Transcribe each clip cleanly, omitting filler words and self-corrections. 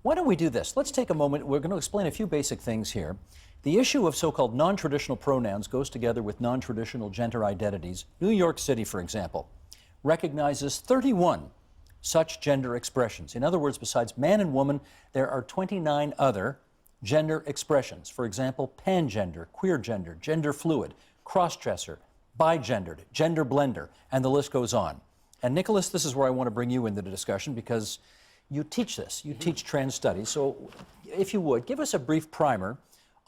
Why don't we do this? Let's take a moment. We're going to explain a few basic things here. The issue of so-called non-traditional pronouns goes together with non-traditional gender identities. New York City, for example, recognizes 31 such gender expressions. In other words, besides man and woman, there are 29 other gender expressions. For example, pangender, queer gender, gender fluid, cross-dresser, bigendered, gender blender, and the list goes on. And Nicholas, this is where I want to bring you into the discussion because you teach this. You teach trans studies. So if you would, give us a brief primer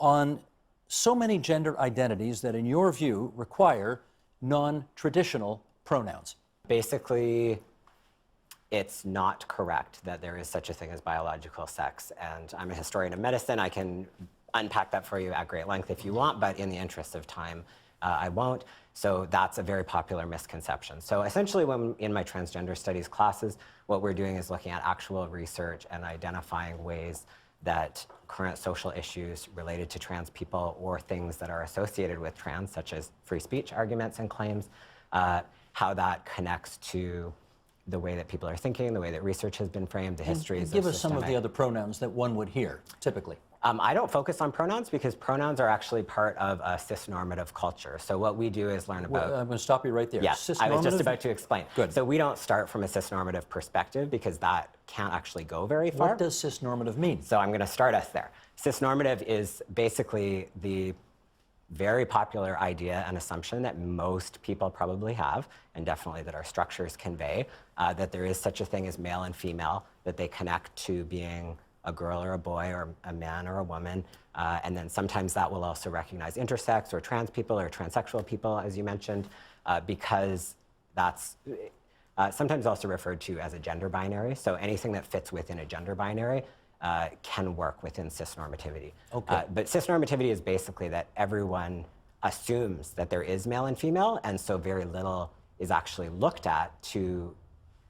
on so many gender identities that, in your view, require non-traditional pronouns. Basically, it's not correct that there is such a thing as biological sex. And I'm a historian of medicine. I can unpack that for you at great length if you want, but in the interest of time, I won't. So that's a very popular misconception. So essentially, when in my transgender studies classes, what we're doing is looking at actual research and identifying ways that current social issues related to trans people or things that are associated with trans, such as free speech arguments and claims, how that connects to the way that people are thinking, the way that research has been framed, the histories of Give us some of the other pronouns that one would hear, typically. I don't focus on pronouns because pronouns are actually part of a cisnormative culture. So what we do is learn about... Well, I'm going to stop you right there. Yes, I was just about to explain. Good. So we don't start from a cisnormative perspective because that can't actually go very far. What does cisnormative mean? So I'm going to start us there. Cisnormative is basically the very popular idea and assumption that most people probably have, and definitely that our structures convey, that there is such a thing as male and female, that they connect to being a girl or a boy or a man or a woman, and then sometimes that will also recognize intersex or trans people or transsexual people, as you mentioned, because that's sometimes also referred to as a gender binary. So anything that fits within a gender binary can work within cisnormativity. Okay. But cisnormativity is basically that everyone assumes that there is male and female, and so very little is actually looked at to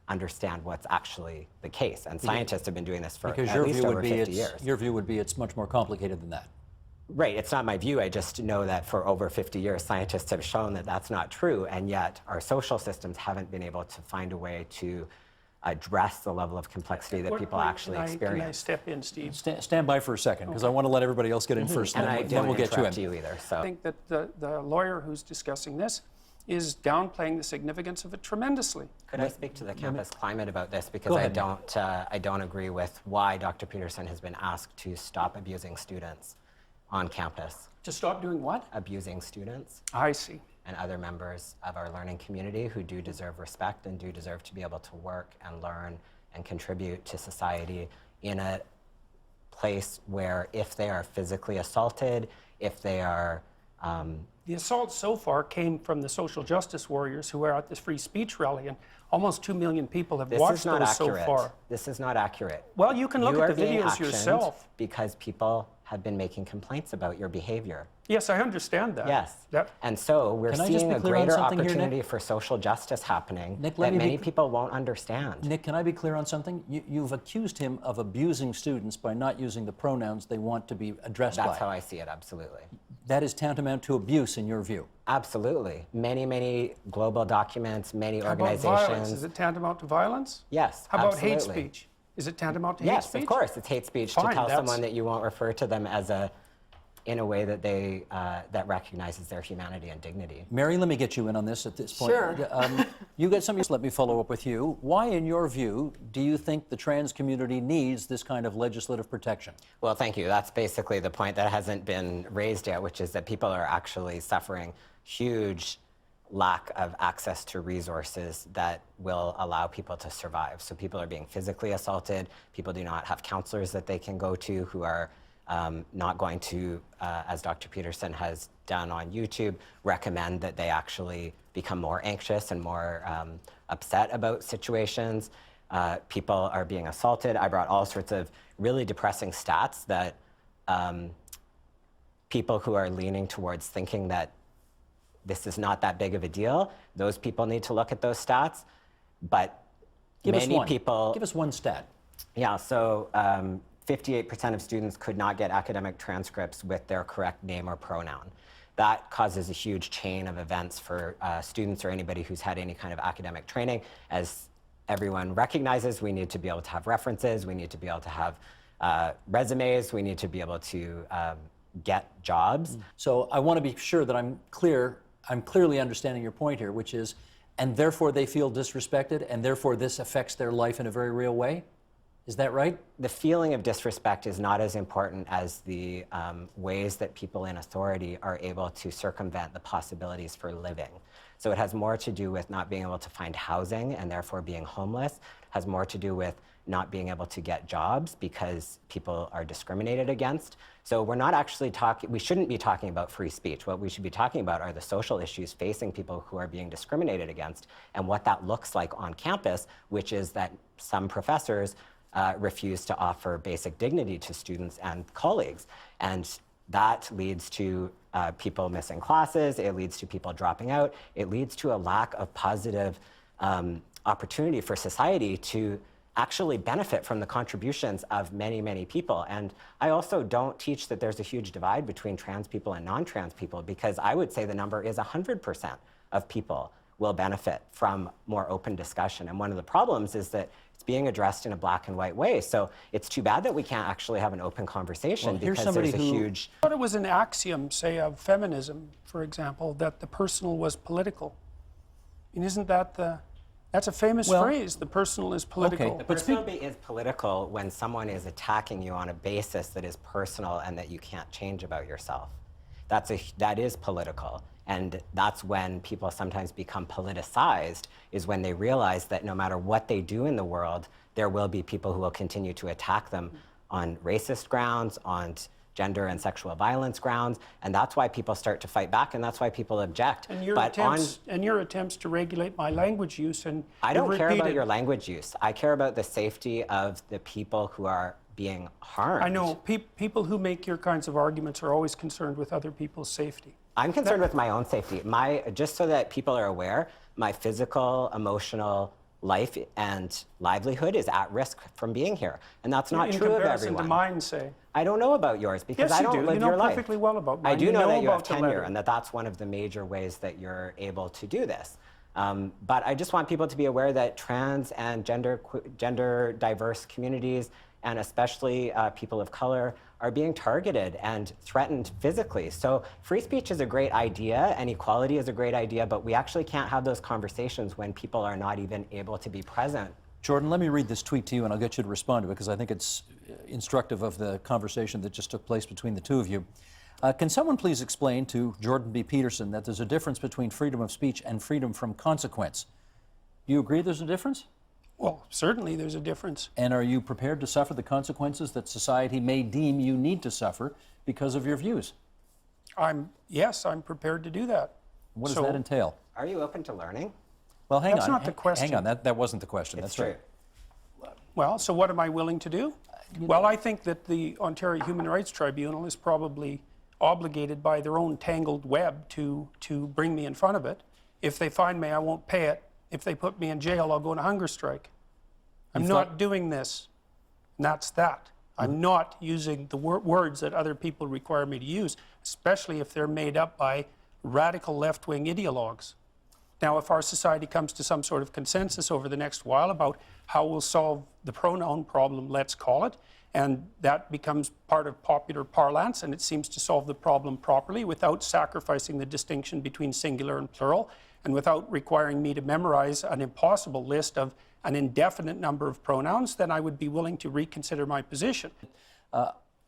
understand what's actually the case. And scientists have been doing this for at least over 50 years. Your view would be it's much more complicated than that. Right, it's not my view. I just know that for over 50 years, scientists have shown that that's not true, and yet our social systems haven't been able to find a way to address the level of complexity that people actually experience. Can I step in, Steve? Stand by for a second, because I want to let everybody else get in first, And then we'll get you in. you either. So I think that the lawyer who's discussing this is downplaying the significance of it tremendously. Could I speak to the campus climate about this? Because I don't agree with why Dr. Peterson has been asked to stop abusing students on campus. To stop doing what? Abusing students I see. and other members of our learning community who do deserve respect and do deserve to be able to work and learn and contribute to society in a place where if they are physically assaulted, if they are The assault so far came from the social justice warriors who are at this free speech rally, and almost 2 million people have watched those so far. This is not accurate. Well, you can look at the being videos actioned yourself. because people have been making complaints about your behavior. Yes, I understand that. Yes. That, And so we're Can I just seeing be a clear on greater something here, Nick? opportunity for social justice happening Nick, let that me be many cl- people won't understand. Nick, can I be clear on something? You've accused him of abusing students by not using the pronouns they want to be addressed by. That's how I see it, absolutely. That is tantamount to abuse in your view. Absolutely. Many, many global documents, many how about organizations. violence? Is it tantamount to violence? Yes, How about absolutely. hate speech? Is it tantamount to hate Yes, speech? of course. It's hate speech Fine, to tell that's- someone that you won't refer to them as in a way that they that recognizes their humanity and dignity. Mary, let me get you in on this at this point. Sure. You got something, let me follow up with you. Why, in your view, do you think the trans community needs this kind of legislative protection? Well, thank you. That's basically the point that hasn't been raised yet, which is that people are actually suffering huge lack of access to resources that will allow people to survive. So people are being physically assaulted. People do not have counselors that they can go to who are not going to, as Dr. Peterson has done on YouTube, recommend that they actually become more anxious and more upset about situations. People are being assaulted. I brought all sorts of really depressing stats that people who are leaning towards thinking that this is not that big of a deal, those people need to look at those stats. But many people... Give us one stat. Yeah, so 58% of students could not get academic transcripts with their correct name or pronoun. That causes a huge chain of events for students or anybody who's had any kind of academic training. As everyone recognizes, we need to be able to have references, we need to be able to have resumes. We need to be able to get jobs. So I want to be sure that I'm clearly understanding your point here, which is, and therefore they feel disrespected, and therefore this affects their life in a very real way? Is that right? The feeling of disrespect is not as important as the ways that people in authority are able to circumvent the possibilities for living. So it has more to do with not being able to find housing and therefore being homeless. It has more to do with not being able to get jobs because people are discriminated against. So we're not actually we shouldn't be talking about free speech. What we should be talking about are the social issues facing people who are being discriminated against and what that looks like on campus, which is that some professors refuse to offer basic dignity to students and colleagues. And that leads to people missing classes, it leads to people dropping out, it leads to a lack of positive opportunity for society to actually benefit from the contributions of many, many people. And I also don't teach that there's a huge divide between trans people and non-trans people, because I would say the number is 100% of people will benefit from more open discussion. And one of the problems is that it's being addressed in a black and white way. So it's too bad that we can't actually have an open conversation, because there's a huge... I thought it was an axiom, say, of feminism, for example, that the personal was political. And isn't that that's a famous phrase, the personal is political. Okay, the personal is political when someone is attacking you on a basis that is personal and that you can't change about yourself. That is political. And that's when people sometimes become politicized, is when they realize that no matter what they do in the world, there will be people who will continue to attack them on racist grounds, on gender and sexual violence grounds, and that's why people start to fight back, and that's why people object. And your attempts to regulate my language use, and I don't care about your language use. I care about the safety of the people who are being harmed. I know people who make your kinds of arguments are always concerned with other people's safety. I'm concerned with my own safety. Just so that people are aware, my physical, emotional life and livelihood is at risk from being here. And that's not true of everyone. In comparison to mine, say. I don't know about yours, because yes, I don't live your life. You know perfectly well about mine. I do know that you have about tenure, and that's one of the major ways that you're able to do this. But I just want people to be aware that trans and gender diverse communities, and especially people of color, are being targeted and threatened physically. So free speech is a great idea, and equality is a great idea, but we actually can't have those conversations when people are not even able to be present. Jordan, let me read this tweet to you, and I'll get you to respond to it, because I think it's instructive of the conversation that just took place between the two of you. Can someone please explain to Jordan B. Peterson that there's a difference between freedom of speech and freedom from consequence? Do you agree there's a difference? Well, certainly there's a difference. And are you prepared to suffer the consequences that society may deem you need to suffer because of your views? Yes, I'm prepared to do that. What does that entail? Are you open to learning? Well, hang on. That's not the question. Hang on, that wasn't the question. It's That's true. right. Well, so what am I willing to do? Well, I think that the Ontario Human Rights Tribunal is probably obligated by their own tangled web to bring me in front of it. If they find me, I won't pay it. If they put me in jail, I'll go on a hunger strike. I'm not doing this. And that's that. I'm not using the words that other people require me to use, especially if they're made up by radical left-wing ideologues. Now, if our society comes to some sort of consensus over the next while about how we'll solve the pronoun problem, let's call it, and that becomes part of popular parlance, and it seems to solve the problem properly without sacrificing the distinction between singular and plural, and without requiring me to memorize an impossible list of an indefinite number of pronouns, then I would be willing to reconsider my position.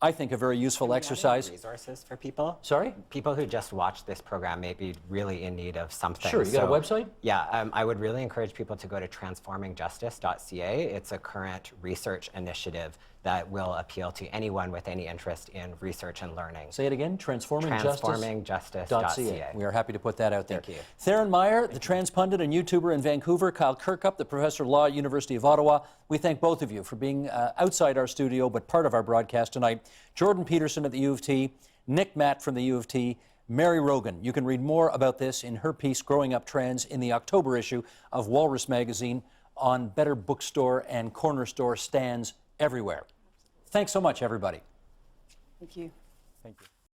I think a very useful exercise. Resources for people? Sorry? People who just watch this program may be really in need of something. Sure, you got a website? Yeah, I would really encourage people to go to transformingjustice.ca. It's a current research initiative that will appeal to anyone with any interest in research and learning. Say it again, transformingjustice.ca. We are happy to put that out there. Thank you. Theron Meyer, the trans pundit and YouTuber in Vancouver, Kyle Kirkup, the professor of law at University of Ottawa. We thank both of you for being outside our studio, but part of our broadcast tonight. Jordan Peterson at the U of T, Nick Matt from the U of T, Mary Rogan. You can read more about this in her piece, Growing Up Trans, in the October issue of Walrus Magazine, on better bookstore and corner store stands everywhere. Thanks so much, everybody. Thank you. Thank you.